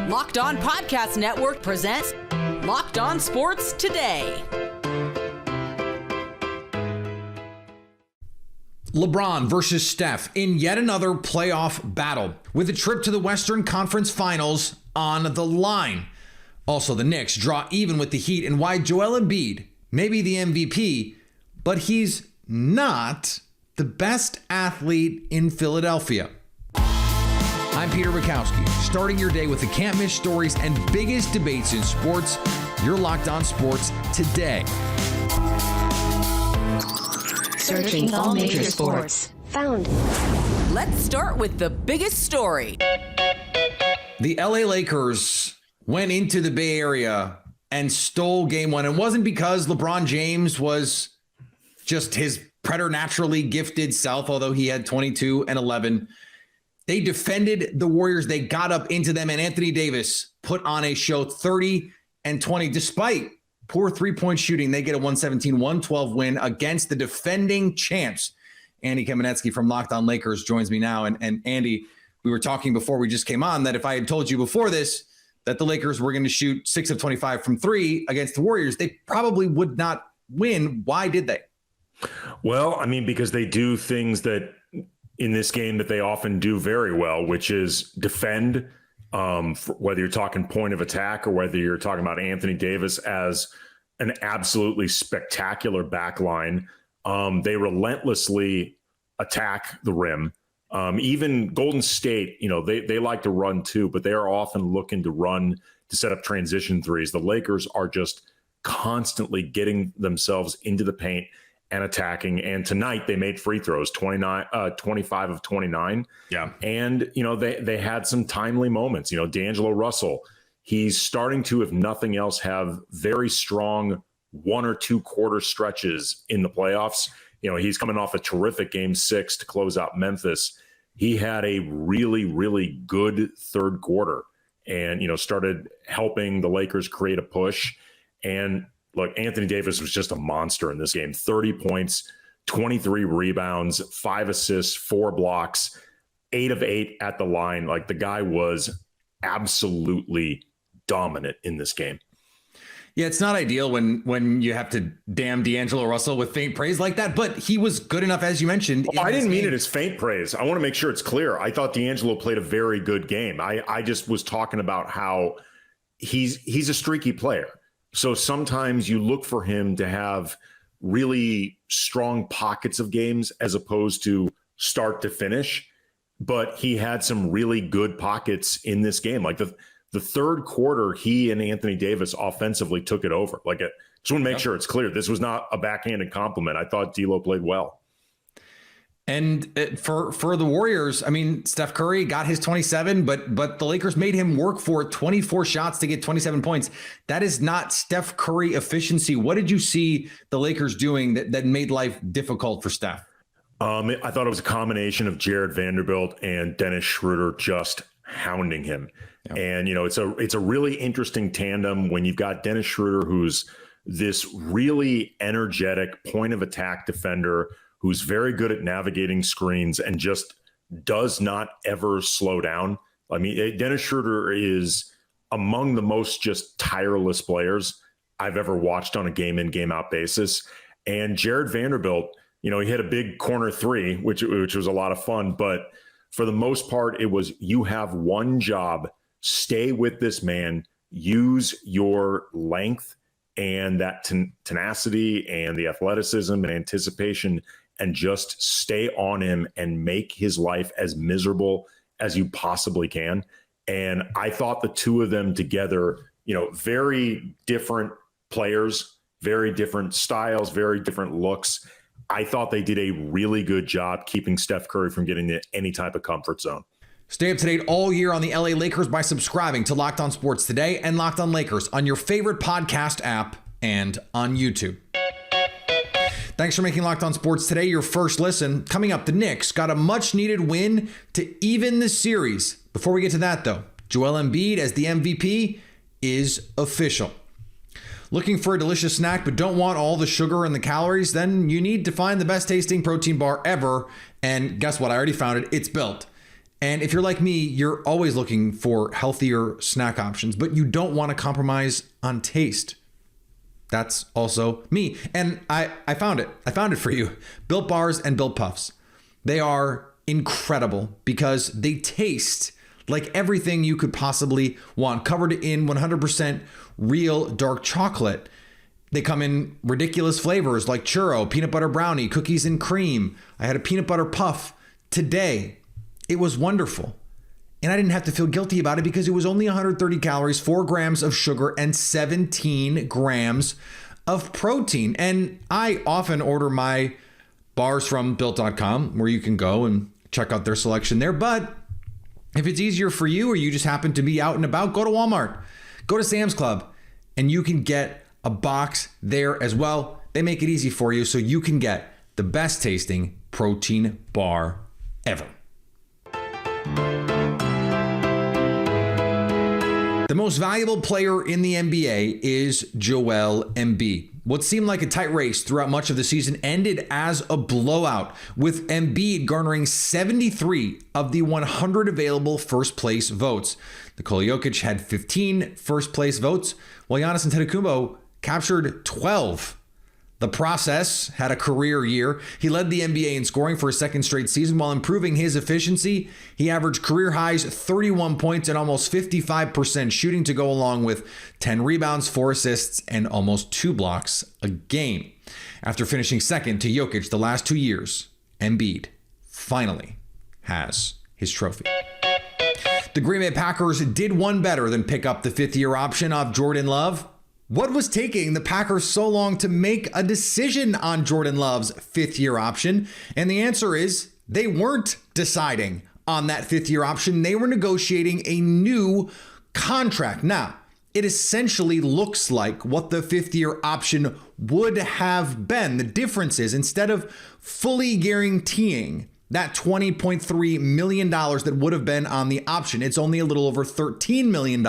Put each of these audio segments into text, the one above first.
Locked On Podcast Network presents Locked On Sports Today. LeBron versus Steph in yet another playoff battle with a trip to the Western Conference Finals on the line. Also, the Knicks draw even with the Heat, and why Joel Embiid may be the MVP, but he's not the best athlete in Philadelphia. I'm Peter Bukowski, starting your day with the can't-miss stories and biggest debates in sports. You're Locked On Sports Today. Searching all major sports. Found. Let's start with the biggest story. The LA Lakers went into the Bay Area and stole game one. It wasn't because LeBron James was just his preternaturally gifted self, although he had 22 and 11. They defended the Warriors. They got up into them, and Anthony Davis put on a show, 30 and 20. Despite poor three-point shooting, they get a 117-112 win against the defending champs. Andy Kamenetsky from Locked On Lakers joins me now. And Andy, we were talking before we just came on that if I had told you before this that the Lakers were going to shoot 6 of 25 from three against the Warriors, they probably would not win. Why did they? Well, I mean, because they do things that in this game that they often do very well, which is defend, whether you're talking point of attack or whether you're talking about Anthony Davis as an absolutely spectacular back line. They relentlessly attack the rim. Even Golden State, they like to run too, but they are often looking to run to set up transition threes. The Lakers are just constantly getting themselves into the paint and attacking. And tonight they made free throws, 25 of 29. Yeah. And, they had some timely moments. D'Angelo Russell, he's starting to, if nothing else, have very strong 1 or 2 quarter stretches in the playoffs. He's coming off a terrific game 6 to close out Memphis. He had a really, really good third quarter and, started helping the Lakers create a push. And look, Anthony Davis was just a monster in this game. 30 points, 23 rebounds, 5 assists, 4 blocks, 8 of 8 at the line. Like, the guy was absolutely dominant in this game. Yeah, it's not ideal when you have to damn D'Angelo Russell with faint praise like that, but he was good enough, as you mentioned. I didn't mean it as faint praise. I want to make sure it's clear. I thought D'Angelo played a very good game. I just was talking about how he's a streaky player. So sometimes you look for him to have really strong pockets of games as opposed to start to finish. But he had some really good pockets in this game. Like the third quarter, he and Anthony Davis offensively took it over. Just want to make sure it's clear. This was not a backhanded compliment. I thought D'Lo played well. And for the Warriors, I mean, Steph Curry got his 27, but the Lakers made him work for 24 shots to get 27 points. That is not Steph Curry efficiency. What did you see the Lakers doing that made life difficult for Steph? I thought it was a combination of Jared Vanderbilt and Dennis Schroeder just hounding him. Yep. And, it's a really interesting tandem when you've got Dennis Schroeder, who's this really energetic point of attack defender who's very good at navigating screens and just does not ever slow down. I mean, Dennis Schroeder is among the most just tireless players I've ever watched on a game in, game out basis. And Jared Vanderbilt, he hit a big corner 3, which was a lot of fun. But for the most part, it was, you have one job, stay with this man, use your length and that tenacity and the athleticism and anticipation, and just stay on him and make his life as miserable as you possibly can. And I thought the two of them together, very different players, very different styles, very different looks. I thought they did a really good job keeping Steph Curry from getting into any type of comfort zone. Stay up to date all year on the LA Lakers by subscribing to Locked On Sports Today and Locked On Lakers on your favorite podcast app and on YouTube. Thanks for making Locked On Sports Today your first listen. Coming up, the Knicks got a much-needed win to even the series. Before we get to that, though, Joel Embiid as the MVP is official. Looking for a delicious snack but don't want all the sugar and the calories? Then you need to find the best-tasting protein bar ever. And guess what? I already found it. It's Built. And if you're like me, you're always looking for healthier snack options, but you don't want to compromise on taste. That's also me. And I found it. I found it for you. Built Bars and Built Puffs. They are incredible because they taste like everything you could possibly want, covered in 100% real dark chocolate. They come in ridiculous flavors like churro, peanut butter brownie, cookies and cream. I had a peanut butter puff today. It was wonderful. And I didn't have to feel guilty about it because it was only 130 calories, 4 grams of sugar, and 17 grams of protein. And I often order my bars from built.com, where you can go and check out their selection there. But if it's easier for you, or you just happen to be out and about, go to Walmart, go to Sam's Club, and you can get a box there as well. They make it easy for you so you can get the best tasting protein bar ever. The most valuable player in the NBA is Joel Embiid. What seemed like a tight race throughout much of the season ended as a blowout, with Embiid garnering 73 of the 100 available first place votes. Nikola Jokic had 15 first place votes, while Giannis Antetokounmpo captured 12. The process had a career year. He led the NBA in scoring for a second straight season while improving his efficiency. He averaged career highs 31 points and almost 55% shooting to go along with 10 rebounds, 4 assists, and almost 2 blocks a game. After finishing second to Jokic the last 2 years, Embiid finally has his trophy. The Green Bay Packers did one better than pick up the fifth-year option of Jordan Love. What was taking the Packers so long to make a decision on Jordan Love's fifth-year option? And the answer is they weren't deciding on that fifth-year option. They were negotiating a new contract. Now, it essentially looks like what the fifth-year option would have been. The difference is, instead of fully guaranteeing that $20.3 million that would have been on the option, it's only a little over $13 million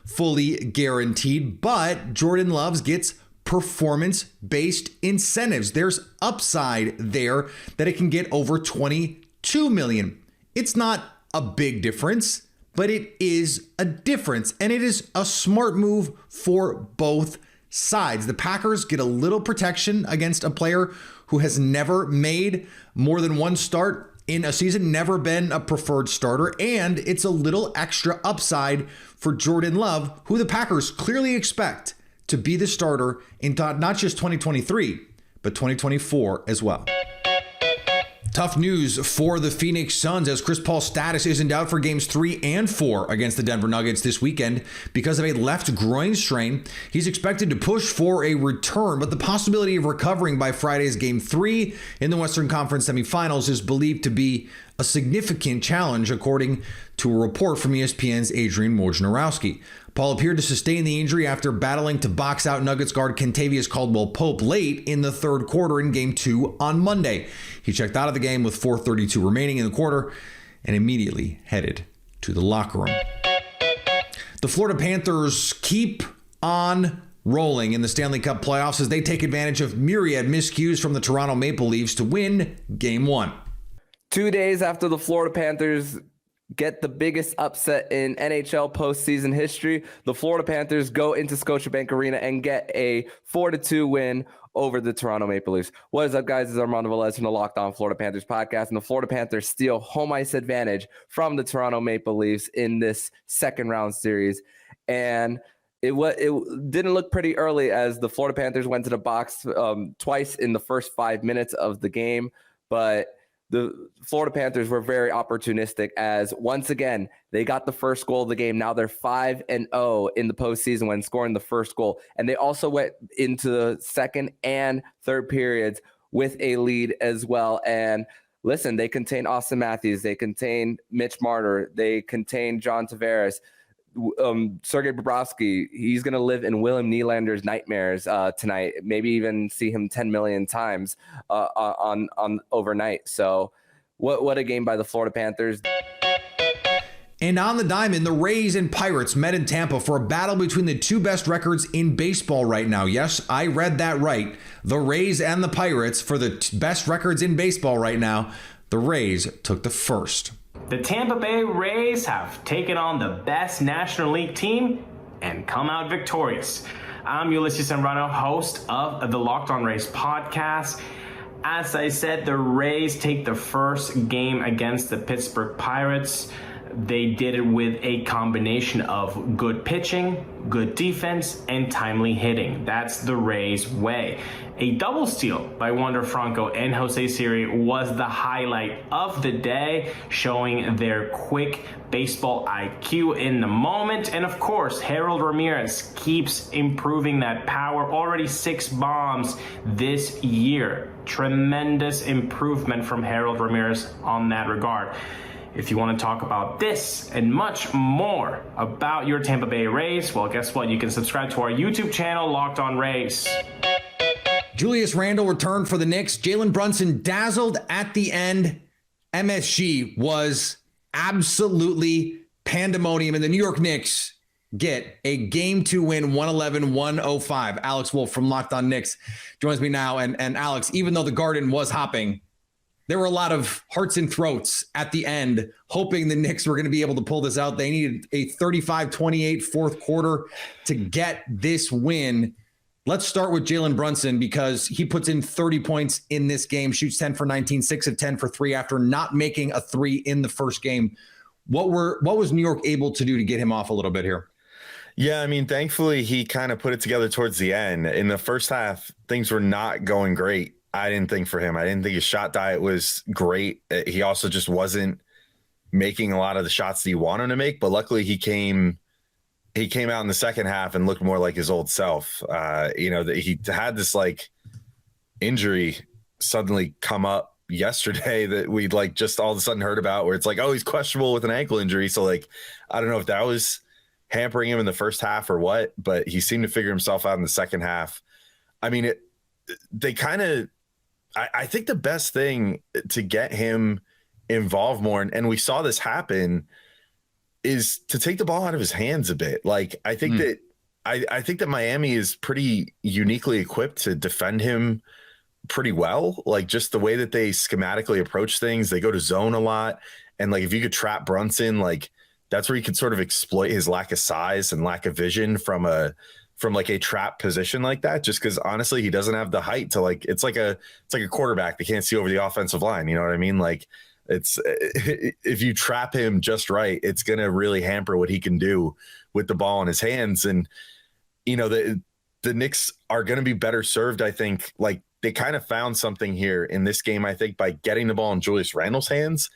fully guaranteed, but Jordan Love gets performance-based incentives. There's upside there that it can get over $22 million. It's not a big difference, but it is a difference, and it is a smart move for both sides. The Packers get a little protection against a player who has never made more than one start in a season, never been a preferred starter, and it's a little extra upside for Jordan Love, who the Packers clearly expect to be the starter in not just 2023, but 2024 as well. Tough news for the Phoenix Suns as Chris Paul's status is in doubt for games 3 and 4 against the Denver Nuggets this weekend because of a left groin strain. He's expected to push for a return, but the possibility of recovering by Friday's game 3 in the Western Conference semifinals is believed to be a significant challenge, according to a report from ESPN's Adrian Wojnarowski. Paul appeared to sustain the injury after battling to box out Nuggets guard Kentavious Caldwell-Pope late in the third quarter in Game 2 on Monday. He checked out of the game with 4:32 remaining in the quarter and immediately headed to the locker room. The Florida Panthers keep on rolling in the Stanley Cup playoffs as they take advantage of myriad miscues from the Toronto Maple Leafs to win Game 1. 2 days after the Florida Panthers get the biggest upset in NHL postseason history, the Florida Panthers go into Scotiabank Arena and get a 4-2 win over the Toronto Maple Leafs. What is up, guys? This is Armando Velez from the Locked On Florida Panthers podcast, and the Florida Panthers steal home ice advantage from the Toronto Maple Leafs in this second round series. And it didn't look pretty early as the Florida Panthers went to the box twice in the first 5 minutes of the game, but the Florida Panthers were very opportunistic as, once again, they got the first goal of the game. Now they're 5-0 in the postseason when scoring the first goal. And they also went into the second and third periods with a lead as well. And listen, they contain Austin Matthews. They contain Mitch Marner. They contain John Tavares. Sergei Bobrovsky, he's going to live in William Nylander's nightmares tonight, maybe even see him 10 million times on overnight. So what a game by the Florida Panthers. And on the diamond, the Rays and Pirates met in Tampa for a battle between the two best records in baseball right now. Yes, I read that right. The Rays and the Pirates for the best records in baseball right now. The Rays took the first. The Tampa Bay Rays have taken on the best National League team and come out victorious. I'm Ulysses Zambrano, host of the Locked On Rays podcast. As I said, the Rays take the first game against the Pittsburgh Pirates. They did it with a combination of good pitching, good defense, and timely hitting. That's the Rays' way. A double steal by Wander Franco and Jose Siri was the highlight of the day, showing their quick baseball IQ in the moment. And of course, Harold Ramirez keeps improving that power. Already 6 bombs this year. Tremendous improvement from Harold Ramirez on that regard. If you want to talk about this and much more about your Tampa Bay Rays, well, guess what? You can subscribe to our YouTube channel, Locked On Rays. Julius Randle returned for the Knicks. Jalen Brunson dazzled at the end. MSG was absolutely pandemonium, and the New York Knicks get a Game 2 win, 111-105. Alex Wolf from Locked On Knicks joins me now. And Alex, even though the Garden was hopping, there were a lot of hearts and throats at the end, hoping the Knicks were going to be able to pull this out. They needed a 35-28 fourth quarter to get this win. Let's start with Jalen Brunson because he puts in 30 points in this game, shoots 10 for 19, 6 of 10 for 3 after not making a 3 in the first game. What was New York able to do to get him off a little bit here? Yeah, I mean, thankfully, he kind of put it together towards the end. In the first half, things were not going great. I didn't think for him. I didn't think his shot diet was great. He also just wasn't making a lot of the shots that you want him to make. But luckily, he came out in the second half and looked more like his old self. That he had this like injury suddenly come up yesterday that we'd like just all of a sudden heard about, where it's like, oh, he's questionable with an ankle injury. So like, I don't know if that was hampering him in the first half or what, but he seemed to figure himself out in the second half. I mean, I think the best thing to get him involved more, and we saw this happen, is to take the ball out of his hands a bit. Like, I think that I think that Miami is pretty uniquely equipped to defend him pretty well. Like, just the way that they schematically approach things, they go to zone a lot. And like, if you could trap Brunson, like that's where you could sort of exploit his lack of size and lack of vision from like a trap position like that, just because honestly, he doesn't have the height to like, it's like a quarterback that can't see over the offensive line. You know what I mean? Like, if you trap him just right, it's going to really hamper what he can do with the ball in his hands. And, the Knicks are going to be better served. I think like they kind of found something here in this game, I think, by getting the ball in Julius Randle's hands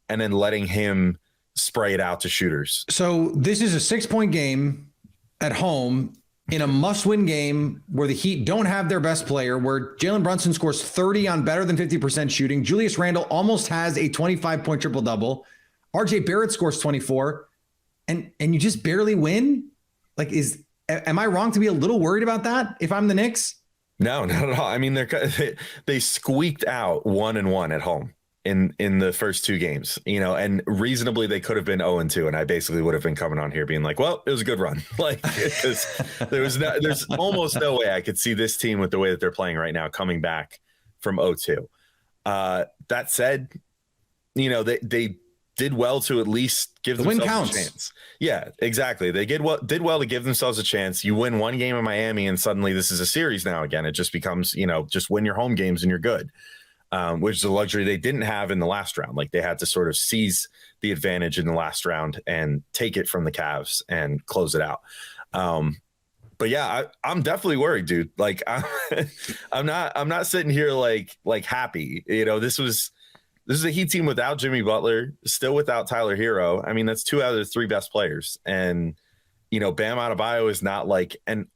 and then letting him spray it out to shooters. So this is a 6-point game at home in a must-win game where the Heat don't have their best player, where Jalen Brunson scores 30 on better than 50% shooting. Julius Randle almost has a 25-point triple-double. RJ Barrett scores 24, and you just barely win? Like, am I wrong to be a little worried about that if I'm the Knicks? No, not at all. I mean, they squeaked out 1-1 at home in the first 2 games, and reasonably they could have been 0-2, and I basically would have been coming on here being like, well, it was a good run. Like, because there's almost no way I could see this team with the way that they're playing right now coming back from 0-2. That said, they did well to at least give themselves a chance. Yeah, exactly. They did well to give themselves a chance. You win 1 game in Miami and suddenly this is a series now again. It just becomes, just win your home games and you're good. Which is a luxury they didn't have in the last round. Like, they had to sort of seize the advantage in the last round and take it from the Cavs and close it out. But yeah, I'm definitely worried, dude. Like, I'm not sitting here like happy. This is a Heat team without Jimmy Butler, still without Tyler Hero. I mean, that's 2 out of the 3 best players, and Bam Adebayo is not like an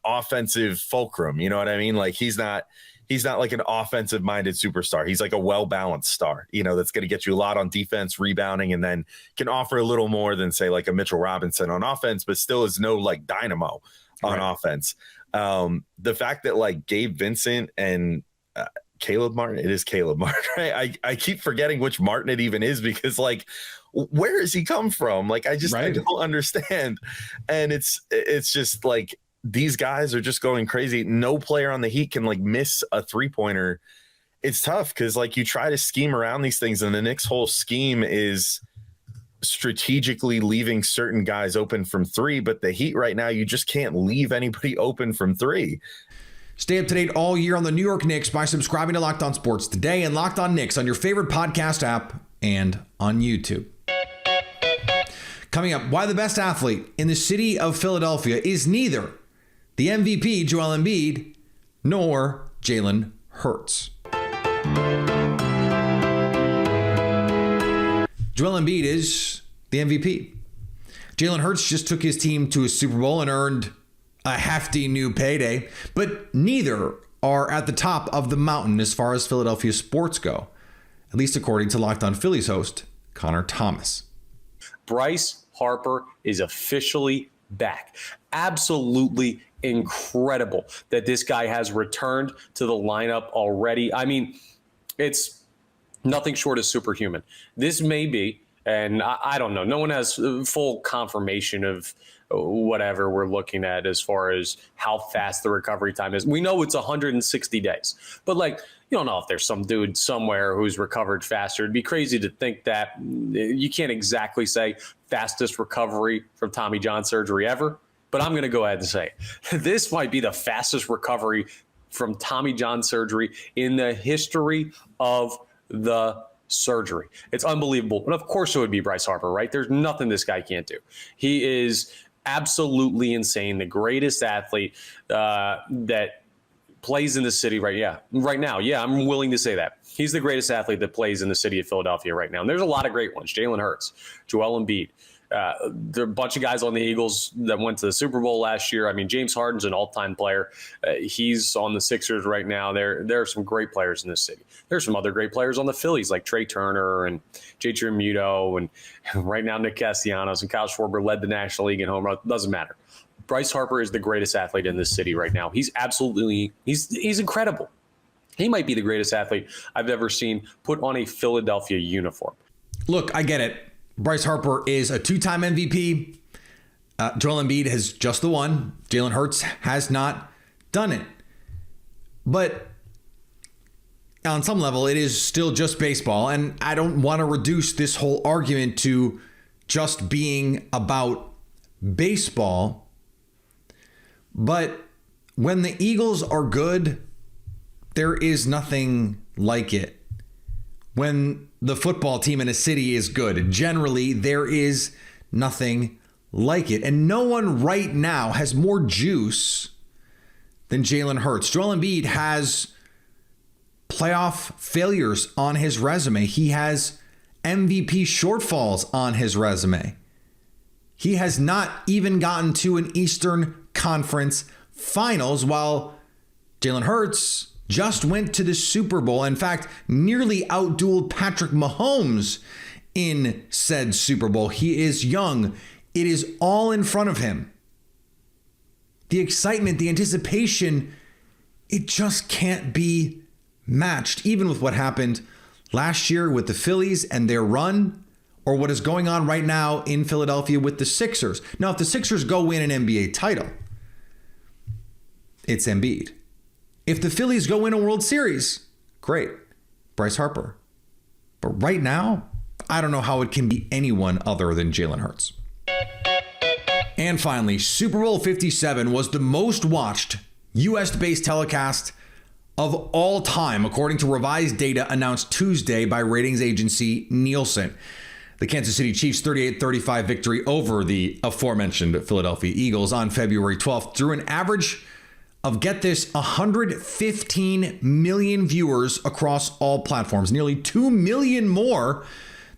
offensive fulcrum. You know what I mean? Like, he's not like an offensive minded superstar. He's like a well-balanced star, that's going to get you a lot on defense, rebounding, and then can offer a little more than say like a Mitchell Robinson on offense, but still is no like dynamo on offense. The fact that like Gabe Vincent and Caleb Martin, it is Caleb Martin, right? I keep forgetting which Martin it even is, because like, where has he come from? Like, I don't understand. And it's just like, these guys are just going crazy. No player on the Heat can like miss a 3-pointer it's tough because like you try to scheme around these things, and the Knicks' whole scheme is strategically leaving certain guys open from three, but the Heat right now, you just can't leave anybody open from three. Stay up to date all year on the New York Knicks by subscribing to Locked On Sports Today and Locked On Knicks on your favorite podcast app and on YouTube. Coming up, why the best athlete in the city of Philadelphia is neither the MVP, Joel Embiid, nor Jalen Hurts. Joel Embiid is the MVP. Jalen Hurts just took his team to a Super Bowl and earned a hefty new payday, but neither are at the top of the mountain as far as Philadelphia sports go, at least according to Locked On Phillies host Connor Thomas. Bryce Harper is officially back. Absolutely incredible that this guy has returned to the lineup already. I mean, it's nothing short of superhuman. This may be, and I don't know, no one has full confirmation of whatever we're looking at as far as how fast the recovery time is. We know it's 160 days, but like, you don't know if there's some dude somewhere who's recovered faster. It'd be crazy to think that. You can't exactly say fastest recovery from Tommy John surgery ever, but I'm going to go ahead and say this might be the fastest recovery from Tommy John surgery in the history of the surgery. It's unbelievable. But of course it would be Bryce Harper, right? There's nothing this guy can't do. He is absolutely insane. The greatest athlete that plays in the city right now. Yeah, I'm willing to say that. He's the greatest athlete that plays in the city of Philadelphia right now. And there's a lot of great ones. Jalen Hurts, Joel Embiid. There are a bunch of guys on the Eagles that went to the Super Bowl last year. I mean, James Harden's an all-time player. He's on the Sixers right now. There are some great players in this city. There's some other great players on the Phillies like Trey Turner and J.J. Muto, and right now Nick Castellanos and Kyle Schwarber led the National League in home run. Doesn't matter. Bryce Harper is the greatest athlete in this city right now. He's incredible. He might be the greatest athlete I've ever seen put on a Philadelphia uniform. Look, I get it. Bryce Harper is a two-time MVP. Joel Embiid has just the one. Jalen Hurts has not done it. But on some level, it is still just baseball. And I don't want to reduce this whole argument to just being about baseball. But when the Eagles are good, there is nothing like it. When the football team in a city is good, generally there is nothing like it. And no one right now has more juice than Jalen Hurts. Joel Embiid has playoff failures on his resume. He has MVP shortfalls on his resume. He has not even gotten to an Eastern Conference Finals, while Jalen Hurts just went to the Super Bowl. In fact, nearly outdueled Patrick Mahomes in said Super Bowl. He is young. It is all in front of him. The excitement, the anticipation, it just can't be matched, even with what happened last year with the Phillies and their run, or what is going on right now in Philadelphia with the Sixers. Now, if the Sixers go win an NBA title, it's Embiid. If the Phillies go win a World Series, great, Bryce Harper. But right now, I don't know how it can be anyone other than Jalen Hurts. And finally, Super Bowl 57 was the most watched U.S.-based telecast of all time, according to revised data announced Tuesday by ratings agency Nielsen. The Kansas City Chiefs' 38-35 victory over the aforementioned Philadelphia Eagles on February 12th drew an average of, get this, 115 million viewers across all platforms, nearly 2 million more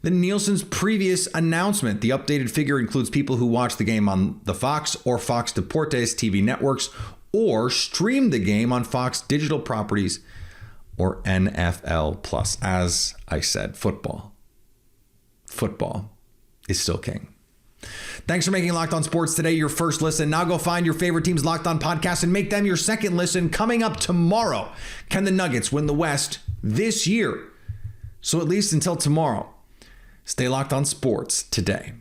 than Nielsen's previous announcement. The updated figure includes people who watched the game on the Fox or Fox Deportes TV networks or streamed the game on Fox digital properties or NFL Plus. As I said, football is still king. Thanks for making Locked On Sports Today your first listen. Now go find your favorite team's Locked On podcast and make them your second listen. Coming up tomorrow, can the Nuggets win the West this year? So at least until tomorrow, stay Locked On Sports Today.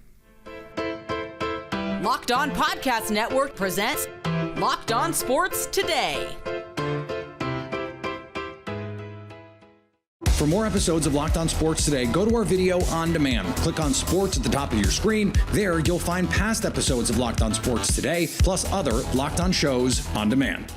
Locked On Podcast Network presents Locked On Sports Today. For more episodes of Locked On Sports Today, go to our video on demand. Click on Sports at the top of your screen. There, you'll find past episodes of Locked On Sports Today, plus other Locked On shows on demand.